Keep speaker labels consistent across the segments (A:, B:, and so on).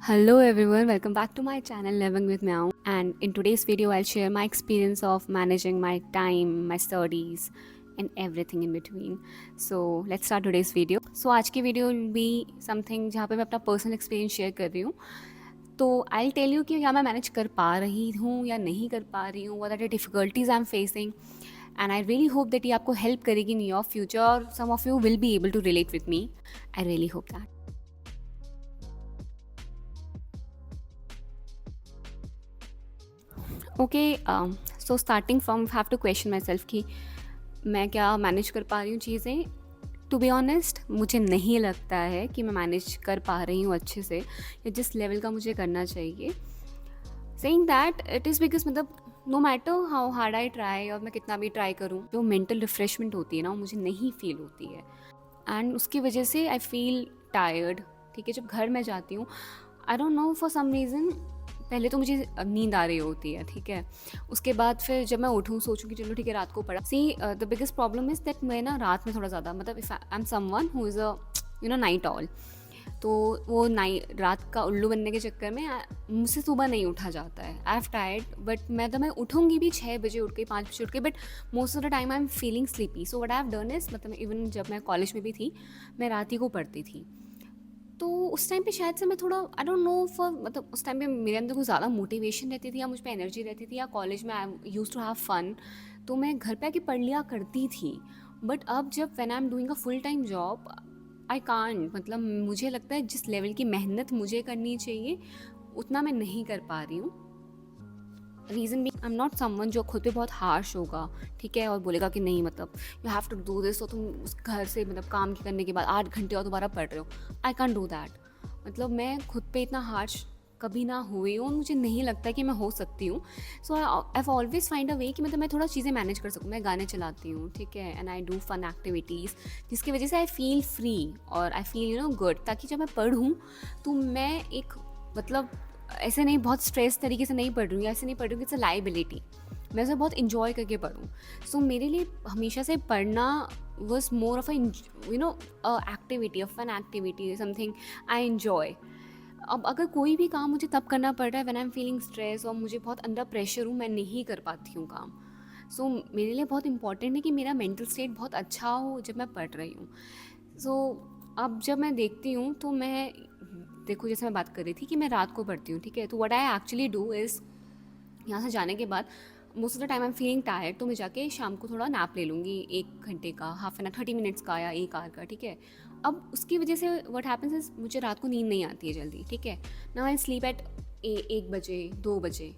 A: Hello everyone, welcome back to my channel Living with Meow. And in today's video, I'll share my experience of managing my time, my studies, and everything in between. So let's start today's video. So आज की video will be something जहाँ पे मैं अपना personal experience share कर रही हूँ. तो I'll tell you कि क्या मैं manage कर पा रही हूँ या नहीं कर पा रही हूँ. What are the difficulties I'm facing? And I really hope that ये आपको help करेगी in your future. Some of you will be able to relate with me. I really hope that. Okay so starting from have to question myself कि मैं क्या manage कर पा रही हूँ चीज़ें. टू बी ऑनेस्ट मुझे नहीं लगता है कि मैं मैनेज कर पा रही हूँ अच्छे से या जिस लेवल का मुझे करना चाहिए. Saying that it is because मतलब no matter how hard I try और मैं कितना भी ट्राई करूँ, जो मेंटल रिफ्रेशमेंट होती है ना वो मुझे नहीं फील होती है. एंड उसकी वजह से आई फील टायर्ड. ठीक है, जब घर में जाती हूँ I don't know for some reason पहले तो मुझे नींद आ रही होती है. ठीक है, उसके बाद फिर जब मैं उठूँ सोचूँ कि चलो ठीक है रात को पढ़ा. See the biggest problem is that मैं ना रात में थोड़ा ज़्यादा मतलब if I am someone who is a night all, तो वो रात का उल्लू बनने के चक्कर में मुझसे सुबह नहीं उठा जाता है. आई हैव टायर्ड बट मैं उठूँगी भी 6 बजे उठ के 5 बजे उठ के, but most of the time I am feeling sleepy. So what I have done is मतलब इवन जब मैं कॉलेज में भी थी मैं रात ही को पढ़ती थी. तो उस टाइम पे शायद से मैं थोड़ा आई डोंट नो फॉर मतलब उस टाइम पे मेरे अंदर कुछ ज़्यादा मोटिवेशन रहती थी या मुझ पे एनर्जी रहती थी या कॉलेज में आई यूज़ टू हैव फन, तो मैं घर पे आके पढ़ लिया करती थी. बट अब जब when I am doing a full time job I can't, मतलब मुझे लगता है जिस लेवल की मेहनत मुझे करनी चाहिए उतना मैं नहीं कर पा रही हूँ. रीज़न भी आई एम नॉट समवन जो खुद पे बहुत हार्श होगा, ठीक है, और बोलेगा कि नहीं मतलब you have to do this, तो तुम उस घर से मतलब काम करने के बाद 8 घंटे और दोबारा पढ़ रहे हो. I can do that. मतलब मैं खुद पे इतना हार्श कभी ना हुई हूँ, मुझे नहीं लगता कि मैं हो सकती हूँ. So I have always find a way कि मतलब मैं थोड़ा चीज़ें मैनेज कर सकूँ. मैं गाने चलाती हूँ, ठीक है, and I do fun activities जिसकी वजह से आई फील फ्री और आई फील गुड, ताकि जब मैं पढ़ूँ तो मैं एक मतलब ऐसे नहीं बहुत स्ट्रेस तरीके से नहीं पढ़ रही हूँ, ऐसे नहीं पढ़ रही हूँ कि इट्स अ लाइबिलिटी. मैं उसे बहुत इंजॉय करके पढ़ूँ. सो मेरे लिए हमेशा से पढ़ना was more of activity, a fun activity, something I enjoy. अब अगर कोई भी काम मुझे तब करना पड़ रहा है when I am feeling stress और मुझे बहुत अंडर प्रेशर हूँ, मैं नहीं कर पाती हूँ काम. सो मेरे लिए बहुत इंपॉर्टेंट है कि मेरा मेंटल स्टेट बहुत अच्छा हो जब मैं पढ़ रही हूँ. सो अब जब मैं देखती हूँ तो मैं देखो जैसे मैं बात कर रही थी कि मैं रात को पढ़ती हूँ, ठीक है, तो what I actually do is यहाँ से जाने के बाद most of the time I am feeling tired, तो मैं जाके शाम को थोड़ा नैप ले लूँगी 1 घंटे का, हाफ एन आवर 30 मिनट्स का या 1 आवर का. ठीक है, अब उसकी वजह से व्हाट हैपेंस इज मुझे रात को नींद नहीं आती है जल्दी. ठीक है, नाउ आई स्लीप एट 1 बजे 2 बजे.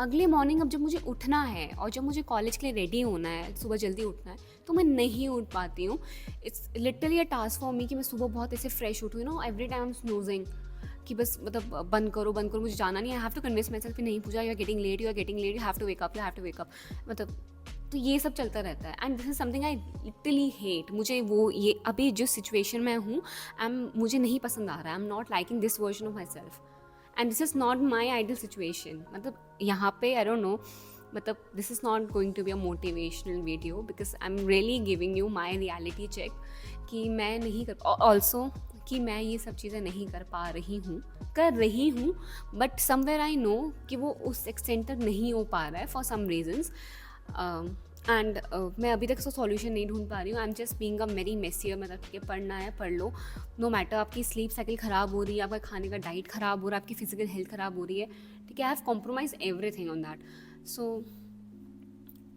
A: अगले मॉर्निंग अब जब मुझे उठना है और जब मुझे कॉलेज के लिए रेडी होना है, सुबह जल्दी उठना है, तो मैं नहीं उठ पाती हूँ. It's literally a task for me कि मैं सुबह बहुत ऐसे फ्रेश उठूँ, एवरी टाइम स्नूजिंग कि बस मतलब बंद करो मुझे जाना नहीं. I have to convince myself कि नहीं Pooja, you are getting late, you have to wake up मतलब. तो ये सब चलता रहता है and this is something I literally hate. मुझे वो ये अभी जिस सिचुएशन में हूँ मुझे नहीं पसंद आ रहा है. I am not liking this version of myself and this is not my ideal situation. मतलब यहाँ पे आई डोंट नो, मतलब this is not going to be a motivational video because I am really giving you my reality check कि मैं नहीं कर also कि मैं ये सब चीज़ें नहीं कर रही हूँ बट समवेयर आई नो कि वो उस एक्सटेंट तक नहीं हो पा रहा है फॉर सम रीजन्स. एंड मैं अभी तक सॉल्यूशन नहीं ढूंढ पा रही हूँ. I am just being a very messier. मतलब ठीक है, पढ़ना है पढ़ लो, नो मैटर आपकी स्लीप साइकिल ख़राब हो रही है, आपका खाने का डाइट ख़राब हो रहा है, आपकी फिजिकल हेल्थ ख़राब हो रही है, ठीक है, I have compromise everything on that. So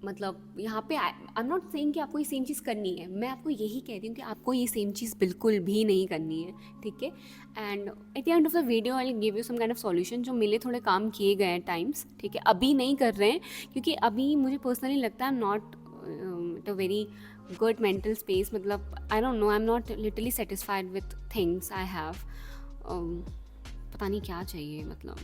A: मतलब यहाँ पे आई एम नॉट सेइंग कि आपको ये सेम चीज़ करनी है, मैं आपको यही कह रही हूँ कि आपको ये सेम चीज़ बिल्कुल भी नहीं करनी है. ठीक है, and at the end of the video I give you some kind of solution जो मेरे थोड़े काम किए गए हैं टाइम्स. ठीक है, अभी नहीं कर रहे हैं क्योंकि अभी मुझे पर्सनली लगता है I am not a very good mental space. मतलब I don't know, I am not literally satisfied with things I have. पता नहीं क्या चाहिए. मतलब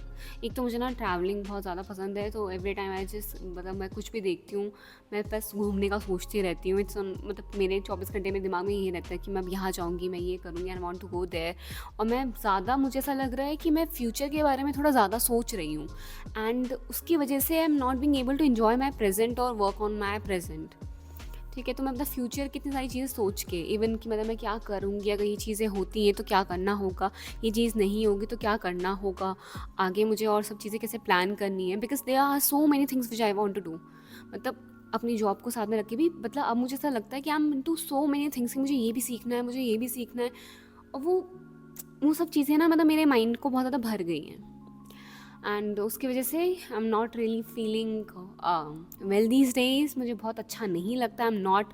A: एक तो मुझे ना ट्रैवलिंग बहुत ज़्यादा पसंद है, तो एवरी टाइम आई जस्ट मतलब मैं कुछ भी देखती हूँ मैं बस घूमने का सोचती रहती हूँ. इट्स मतलब मेरे 24 घंटे में दिमाग में यही रहता है कि मैं अब यहाँ जाऊँगी, मैं ये करूँगी, I want to go there. और मैं ज़्यादा मुझे ऐसा लग रहा है कि मैं फ्यूचर के बारे में थोड़ा ज़्यादा सोच रही हूँ एंड उसकी वजह से I am not being able to enjoy my present और वर्क ऑन माई प्रेजेंट. ठीक है, तो मैं अपना फ्यूचर कितनी सारी चीज़ें सोच के, इवन कि मतलब मैं क्या करूँगी, अगर ये चीज़ें होती हैं तो क्या करना होगा, ये चीज़ नहीं होगी तो क्या करना होगा, आगे मुझे और सब चीज़ें कैसे प्लान करनी है, because there are so many things which I want to do. मतलब अपनी जॉब को साथ में रख के भी, मतलब अब मुझे ऐसा लगता है कि I am into so many things कि मुझे ये भी सीखना है, मुझे ये भी सीखना है, और वो सब चीज़ें ना मतलब मेरे माइंड को बहुत ज़्यादा भर गई हैं, एंड उसकी वजह से I am not really feeling well these days. मुझे बहुत अच्छा नहीं लगता, आई एम नॉट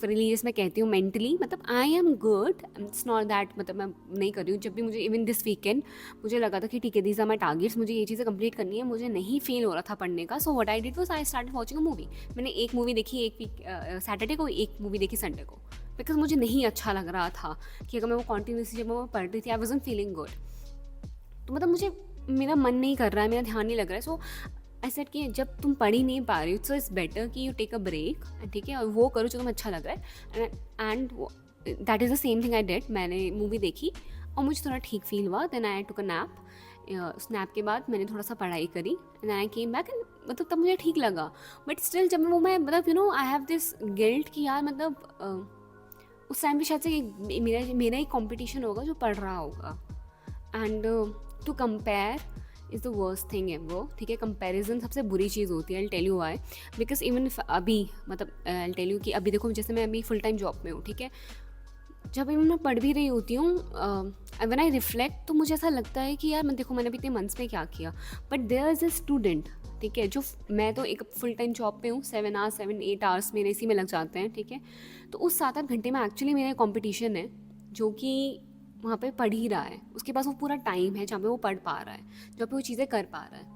A: फ्रीली, जैसे मैं कहती हूँ मेंटली, मतलब I am good, it's not that मतलब मैं नहीं कर रही हूँ। जब भी मुझे इवन दिस वीकेंड मुझे लगा था कि ठीक है, दीज आर माई टारगेट्स, मुझे ये चीज़ें कंप्लीट करनी है, मुझे नहीं फील हो रहा था पढ़ने का, so what I did was I started watching a movie. मैंने एक मूवी देखी एक वीक सैटरडे को, एक मूवी देखी संडे को, बिकॉज मुझे नहीं अच्छा लग रहा था कि अगर मैं वो कॉन्टीन्यूसली जब मैं पढ़ रही थी, आई वॉजंट फीलिंग गुड। तो मतलब मुझे, मेरा मन नहीं कर रहा है, मेरा ध्यान नहीं लग रहा है, सो आई सेड कि जब तुम पढ़ ही नहीं पा रही हो, सो इट्स बेटर कि यू टेक अ ब्रेक, ठीक है, और वो करो जो तुम्हें अच्छा लग रहा है, and that is the same thing I did. मैंने मूवी देखी और मुझे थोड़ा ठीक फील हुआ, then I took a nap. Snap के बाद मैंने थोड़ा सा पढ़ाई करी, and I came back, and मतलब तब मुझे ठीक लगा। बट स्टिल जब वो मैं मतलब आई हैव दिस गिल्ट कि यार मतलब उस टाइम पे शायद से मेरा ही कॉम्पिटिशन होगा जो पढ़ रहा होगा, and to compare is the worst thing ever, ठीक है। कंपैरिजन सबसे बुरी चीज़ होती है, I tell you why, because even अभी मतलब आई टेल यू कि अभी देखो, जैसे मैं अभी फुल टाइम जॉब में हूँ, ठीक है, जब इवन मैं पढ़ भी रही होती हूँ, व्हेन आई रिफ्लेक्ट, तो मुझे ऐसा लगता है कि यार मैं देखो मैंने अभी इतने मंथ्स में क्या किया, but there is a student, ठीक है, जो मैं तो एक फुल टाइम जॉब पे हूँ, 7 आवर्स मेरे इसी में लग जाते हैं, ठीक है, तो उस 7-8 घंटे में एक्चुअली मेरा कंपटीशन है जो कि वहाँ पे पढ़ ही रहा है, उसके पास वो पूरा टाइम है जहाँ पे वो पढ़ पा रहा है, जहाँ पे वो चीज़ें कर पा रहा है,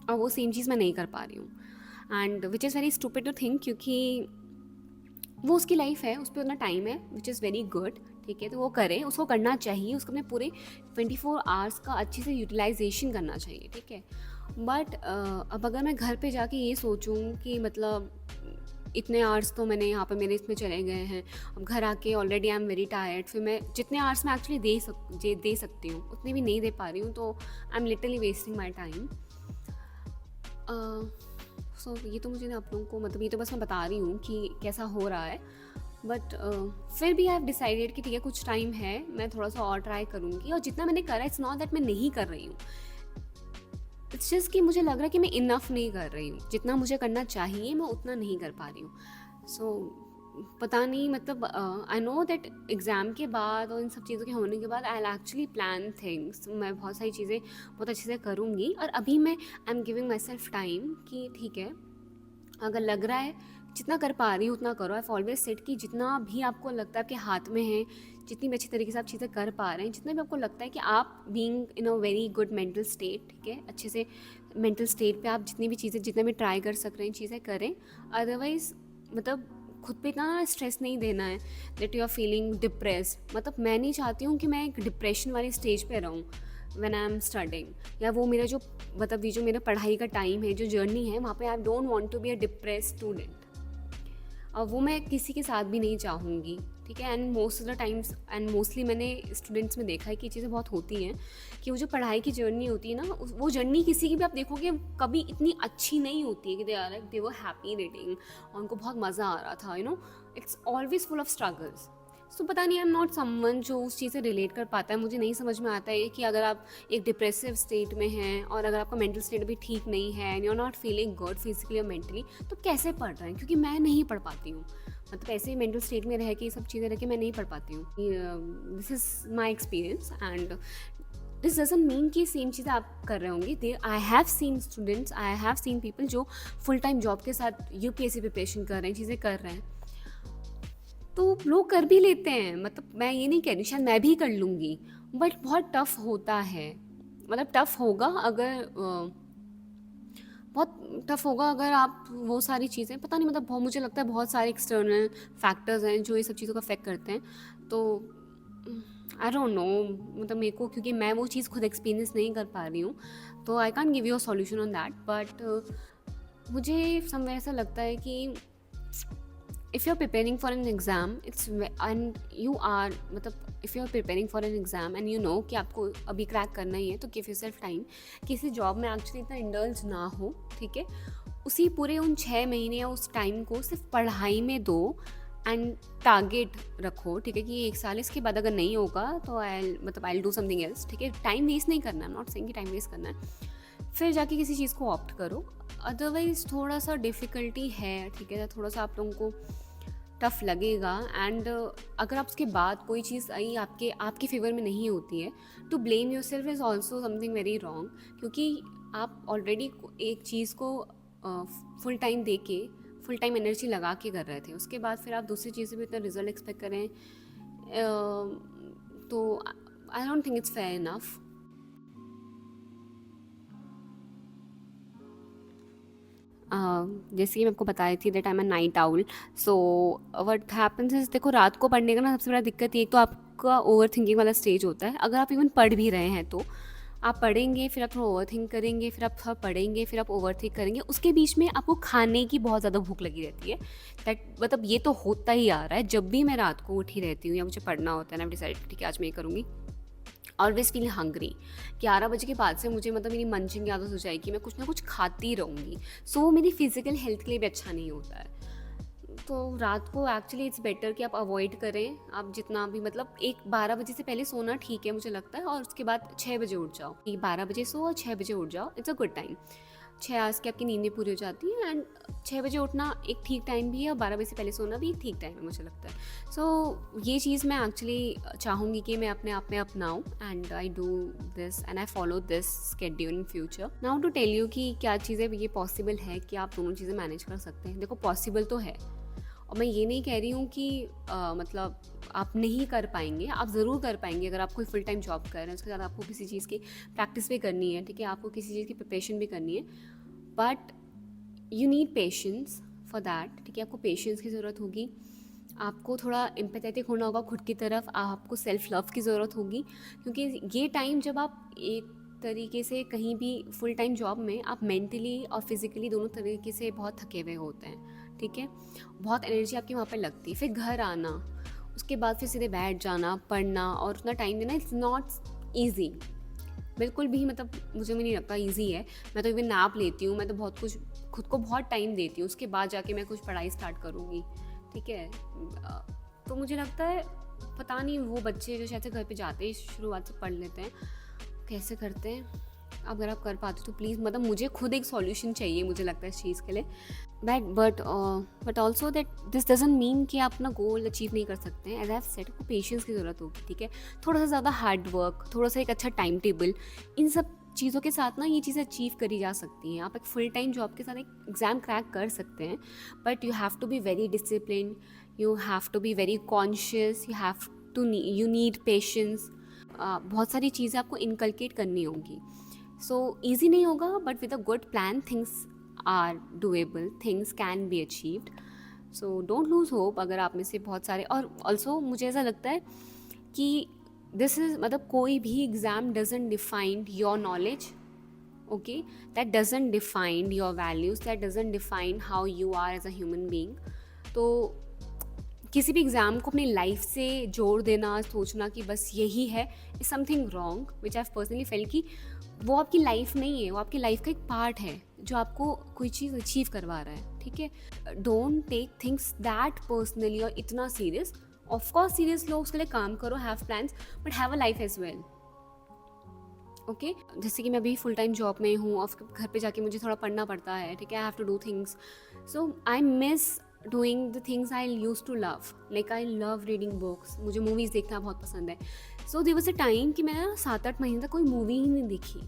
A: और वो सेम चीज़ मैं नहीं कर पा रही हूँ, and which is very stupid to think, क्योंकि वो उसकी लाइफ है, उस पर उतना टाइम है, विच इज़ वेरी गुड, ठीक है, तो वो करे, उसको करना चाहिए, उसको अपने पूरे 24 आवर्स का अच्छे से यूटिलाइजेशन करना चाहिए, ठीक है। बट अब अगर मैं घर पे जाके ये सोचूं कि मतलब इतने आवर्स तो मैंने यहाँ पे मेरे इसमें चले गए हैं, अब घर आके already I am very tired, फिर मैं जितने आवर्स मैं एक्चुअली दे सकती हूँ उतने भी नहीं दे पा रही हूँ, तो I am literally wasting my time. So ये तो मुझे आप लोगों को, मतलब ये तो बस मैं बता रही हूँ कि कैसा हो रहा है, बट फिर भी आई हैव डिसाइडेड कि ठीक है, कुछ टाइम है, मैं थोड़ा सा और ट्राई करूँगी, और जितना मैंने करा, इट्स नॉट दैट मैं नहीं कर रही हूँ, इट्स जस्ट कि मुझे लग रहा है कि मैं इनफ नहीं कर रही हूँ, जितना मुझे करना चाहिए मैं उतना नहीं कर पा रही हूँ। सो पता नहीं, मतलब आई नो दैट एग्ज़ाम के बाद और इन सब चीज़ों के होने के बाद I will actually plan things, मैं बहुत सारी चीज़ें बहुत अच्छे से करूँगी, और अभी मैं I am giving my self time कि ठीक है, अगर लग रहा है जितना कर पा रही हूँ उतना करो। आई ऑलवेज सेट कि जितना भी आपको लगता है आपके हाथ में है, जितनी भी अच्छी तरीके से आप चीज़ें कर पा रहे हैं, जितना भी आपको लगता है कि आप being in a very good mental state, ठीक है, अच्छे से मेंटल स्टेट पे आप जितनी भी चीज़ें, जितना भी ट्राई कर सक रहे हैं चीज़ें करें। अदरवाइज़ मतलब खुद पे इतना स्ट्रेस नहीं देना है that you are feeling depressed. मतलब मैं नहीं चाहती हूँ कि मैं एक डिप्रेशन वाली स्टेज पे रहूँ व्हेन आई एम स्टडिंग, या वो मेरा जो मतलब ये जो मेरा पढ़ाई का टाइम है, जो जर्नी है, वहाँ पे I don't want to be a depressed student, और वो मैं किसी के साथ भी नहीं चाहूँगी, ठीक है। And most of the times and mostly मैंने स्टूडेंट्स में देखा है कि ये चीज़ें बहुत होती हैं कि वो जो पढ़ाई की जर्नी होती है ना, वो जर्नी किसी की भी आप देखोगे कभी इतनी अच्छी नहीं होती है कि दे वर हैप्पी रीडिंग और उनको बहुत मज़ा आ रहा था, it's always full of struggles. So पता नहीं, आई एम नॉट समवन जो उस चीज़ से रिलेट कर पाता है। मुझे नहीं समझ में आता है कि अगर आप एक डिप्रेसिव स्टेट में हैं और अगर आपका मेंटल स्टेट भी ठीक नहीं है and you are not feeling good physically और मेंटली, तो कैसे पढ़ रहे हैं? क्योंकि मैं नहीं पढ़ पाती हूँ, मतलब ऐसे ही मेंटल स्टेट में रह के ये सब चीज़ें रह के मैं नहीं पढ़ पाती हूँ। This is my experience, and this doesn't mean कि सेम चीज़ें आप कर रहे होंगे। आई have seen students, I have seen people जो फुल टाइम जॉब के साथ यूपीएससी प्रिपरेशन कर रहे हैं, चीज़ें कर रहे हैं, तो लोग कर भी लेते हैं। मतलब मैं ये नहीं कह रही, शायद मैं भी कर लूँगी, बट बहुत टफ़ होता है। मतलब टफ़ होगा अगर बहुत टफ़ होगा अगर आप वो सारी चीज़ें, पता नहीं, मतलब बहुत, मुझे लगता है बहुत सारे एक्सटर्नल फैक्टर्स हैं जो ये सब चीज़ों को अफेक्ट करते हैं। तो आई डोंट नो, मतलब मेरे को, क्योंकि मैं वो चीज़ खुद एक्सपीरियंस नहीं कर पा रही हूँ, तो I can't give you a solution on that. But मुझे समय ऐसा लगता है कि if you're preparing for an exam, and you are, मतलब if you're preparing for an exam and you know कि आपको अभी क्रैक करना ही है, तो give yourself time। किसी जॉब में एक्चुअली इतना इंडल्ज ना हो, ठीक है, उसी पूरे उन 6 महीने या उस टाइम को सिर्फ पढ़ाई में दो एंड टारगेट रखो, ठीक है, कि 1 साल इसके बाद अगर नहीं होगा तो आई डू समथिंग एल्स, ठीक है। टाइम वेस्ट नहीं करना है, नॉट सेइंग कि टाइम वेस्ट करना है, फिर जाके किसी चीज़ को ऑप्ट करो। अदरवाइज़ थोड़ा सा डिफ़िकल्टी है, ठीक है, थोड़ा सा आप लोगों को टफ लगेगा। एंड अगर आप उसके बाद कोई चीज़ आई आपके आपके फेवर में नहीं होती है, तो blame your self is also something very wrong, क्योंकि आप ऑलरेडी एक चीज़ को फुल टाइम दे के, फुल टाइम एनर्जी लगा के कर रहे थे, उसके बाद फिर आप दूसरी चीज़ें भी इतना रिजल्ट एक्सपेक्ट करें, तो I don't think it's fair enough. जैसे कि मैं आपको बताई थी that I am a night owl, so what happens is, देखो रात को पढ़ने का ना सबसे बड़ा दिक्कत ये, एक तो आपका ओवर थिंकिंग वाला स्टेज होता है। अगर आप इवन पढ़ भी रहे हैं तो आप पढ़ेंगे, फिर आप थोड़ा ओवर थिंक करेंगे, फिर आप थोड़ा पढ़ेंगे, फिर आप ओवर थिंक करेंगे, उसके बीच में आपको खाने की बहुत ज़्यादा भूख लगी रहती है। दैट मतलब ये तो होता ही आ रहा है, जब भी मैं रात को उठी रहती हूँ या मुझे पढ़ना होता है ना, डिसाइड ठीक है आज मैं ये करूँगी, ऑलवेज फील हंग्री। 11 बजे के बाद से मुझे मतलब मेरी मंचिंग की आदत हो जाएगी, मैं कुछ ना कुछ खाती रहूँगी, सो वो मेरी फिजिकल हेल्थ के लिए भी अच्छा नहीं होता है। तो रात को एक्चुअली इट्स बेटर कि आप अवॉइड करें, आप जितना भी मतलब 12 बजे से पहले सोना ठीक है मुझे लगता है, और उसके बाद 6 बजे उठ जाओ, 12 बजे सो और 6 बजे उठ जाओ, it's a good time. 6 hours की आपकी नींदें पूरी हो जाती हैं, एंड 6 बजे उठना एक ठीक टाइम भी है, और 12 बजे से पहले सोना भी एक ठीक टाइम है मुझे लगता है। सो ये चीज़ मैं एक्चुअली चाहूँगी कि मैं अपने आप में अपनाऊँ, and I do this and I follow this schedule in future. Now to tell you कि क्या चीज़ें ये पॉसिबल है कि आप दोनों चीज़ें मैनेज कर सकते हैं। देखो पॉसिबल तो है, और मैं ये नहीं कह रही हूँ कि मतलब आप नहीं कर पाएंगे, आप ज़रूर कर पाएंगे। अगर आप कोई फुल टाइम जॉब कर रहे हैं, उसके साथ आपको किसी चीज़ की प्रैक्टिस भी करनी है, ठीक है, आपको किसी चीज़ की प्रिपरेशन भी करनी है, but you need patience for that, ठीक है। आपको पेशेंस की ज़रूरत होगी, आपको थोड़ा एम्पैथेटिक होना होगा खुद की तरफ, आपको सेल्फ लव की ज़रूरत होगी, क्योंकि ये टाइम जब आप एक तरीके से कहीं भी फुल टाइम जॉब में, आप मेंटली और फिज़िकली दोनों तरीके से बहुत थके हुए होते हैं, ठीक है, बहुत एनर्जी आपकी वहाँ पर लगती है। फिर घर आना, उसके बाद फिर सीधे बैठ जाना, पढ़ना और उतना टाइम देना, इट्स नॉट ईजी, बिल्कुल भी। मतलब मुझे भी नहीं लगता ईजी है। मैं तो इवन नैप लेती हूँ, मैं तो बहुत कुछ खुद को बहुत टाइम देती हूँ, उसके बाद जाके मैं कुछ पढ़ाई स्टार्ट करूँगी, ठीक है। तो मुझे लगता है पता नहीं वो बच्चे जो शायद से घर पे जाते ही शुरुआत से पढ़ लेते हैं, कैसे करते हैं। अगर आप कर पाते तो प्लीज़, मतलब मुझे खुद एक सॉल्यूशन चाहिए मुझे लगता है इस चीज़ के लिए। But also that this doesn't mean कि आप अपना गोल अचीव नहीं कर सकते हैं। एज आई सेड, आपको पेशेंस की ज़रूरत होगी, ठीक है, थोड़ा सा ज़्यादा हार्ड वर्क, थोड़ा सा एक अच्छा टाइम टेबल, इन सब चीज़ों के साथ ना ये चीज़ें अचीव करी जा सकती हैं। आप एक फुल टाइम जॉब के साथ एक एग्ज़ाम क्रैक कर सकते हैं, but you have to be very discipline, you have to be very conscious, you need patience. बहुत सारी चीज़ें आपको इनकलकेट करनी होगी। सो ईजी नहीं होगा, but with a good plan things are doable, things can be achieved. So don't lose hope. अगर आप में से बहुत सारे, और ऑल्सो मुझे ऐसा लगता है कि दिस इज़ मतलब कोई भी exam doesn't define your knowledge, okay, that doesn't define your values, that doesn't define how you are as a human being. तो किसी भी एग्ज़ाम को अपनी लाइफ से जोड़ देना, सोचना कि बस यही है, is something wrong, which I personally fail कि वो आपकी लाइफ नहीं है, वो आपकी लाइफ का एक पार्ट है जो आपको कोई चीज़ अचीव करवा रहा है, ठीक है। Don't take things that personally और इतना सीरियस। ऑफकोर्स सीरियस लो, उसके लिए काम करो, have plans, but have a life as well, okay. जैसे कि मैं अभी फुल टाइम जॉब में हूँ और घर पे जाके मुझे थोड़ा पढ़ना पड़ता है, ठीक है, I have to do things, so I miss doing the things I use to love, like I love reading books, मुझे मूवीज़ देखना बहुत पसंद है। So there was a time कि मैं 7-8 महीने तक कोई मूवी ही नहीं देखी,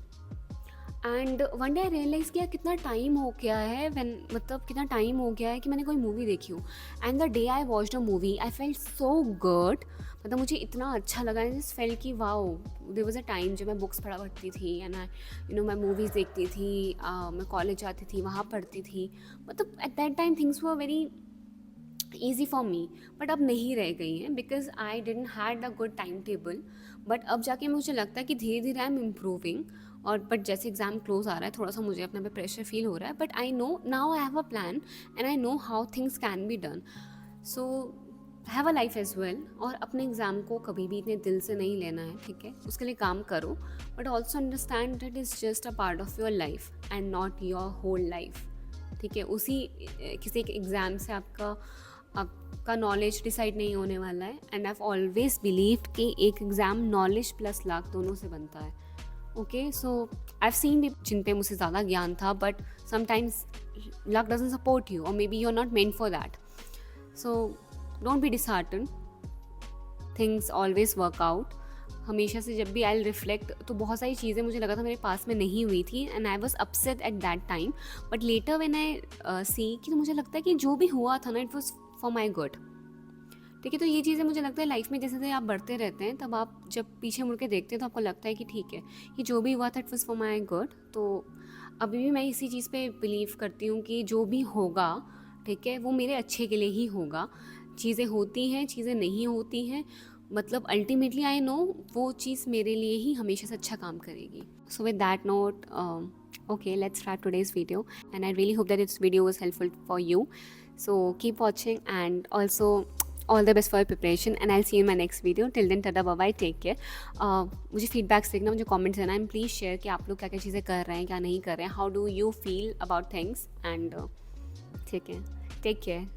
A: and one day I realise किया कितना टाइम हो गया है, मतलब कितना टाइम हो गया है कि मैंने कोई मूवी देखी हो। And the day I watched a movie I felt so good, मतलब मुझे इतना अच्छा लगा, एंड जस्ट फेल्ट कि wow, there was a time जब मैं बुक्स पढ़ा करती थी, एंड आई मैं मूवीज़ देखती थी, मैं कॉलेज जाती थी, वहाँ पढ़ती थी, मतलब eight that time things were very easy for me, but अब नहीं रह गई हैं because I didn't had a good time table. But अब जाके मुझे लगता है कि धीरे धीरे आई एम इम्प्रूविंग, और बट जैसे एग्ज़ाम क्लोज आ रहा है थोड़ा सा मुझे अपने पे प्रेशर फील हो रहा है, but I know now I have a plan and I know how things can be done. So have a life as well, और अपने एग्ज़ाम को कभी भी इतने दिल से नहीं लेना है, ठीक है, उसके लिए काम करो, but also understand that is just a part of your life and not your whole life, ठीक है, उसी किसी एक एग्ज़ाम से आपका नॉलेज डिसाइड नहीं होने वाला है। And I have always believed कि एक एग्ज़ाम नॉलेज प्लस लक दोनों से बनता है। Okay, so I have seen जिन पे मुझसे ज़्यादा ज्ञान था, but sometimes luck doesn't support you और maybe you are not meant for that. So don't be disheartened, things always work out. हमेशा से जब भी आई रिफ्लेक्ट, तो बहुत सारी चीज़ें मुझे लगा था मेरे पास में नहीं हुई थी and I was upset at that time, but later when I see कि तो मुझे लगता है कि जो भी हुआ था ना, it was for my good. ठीक है, तो ये चीज़ें मुझे लगता है लाइफ में जैसे जैसे आप बढ़ते रहते हैं, तब आप जब पीछे मुड़ के देखते हैं तो आपको लगता है कि ठीक है, ये जो भी हुआ था it was for my good. तो अभी भी मैं इसी चीज़ पे बिलीव करती हूँ कि जो भी होगा, ठीक है, वो मेरे अच्छे के लिए ही होगा। चीज़ें होती हैं, चीज़ें नहीं होती हैं, मतलब अल्टीमेटली आई नो वो चीज़ मेरे लिए ही हमेशा से अच्छा काम करेगी। So with that note, okay, let's wrap today's video, and I really hope that this video was helpful for you. So keep watching, and also all the best for your preparation, and I'll see you in my next video. Till then, tada, bye bye, take care. मुझे feedbacks देखना, मुझे comments देना, and please share कि आप लोग क्या क्या चीज़ें कर रहे हैं, क्या नहीं कर रहे हैं, how do you feel about things, and ठीक है, टेक केयर।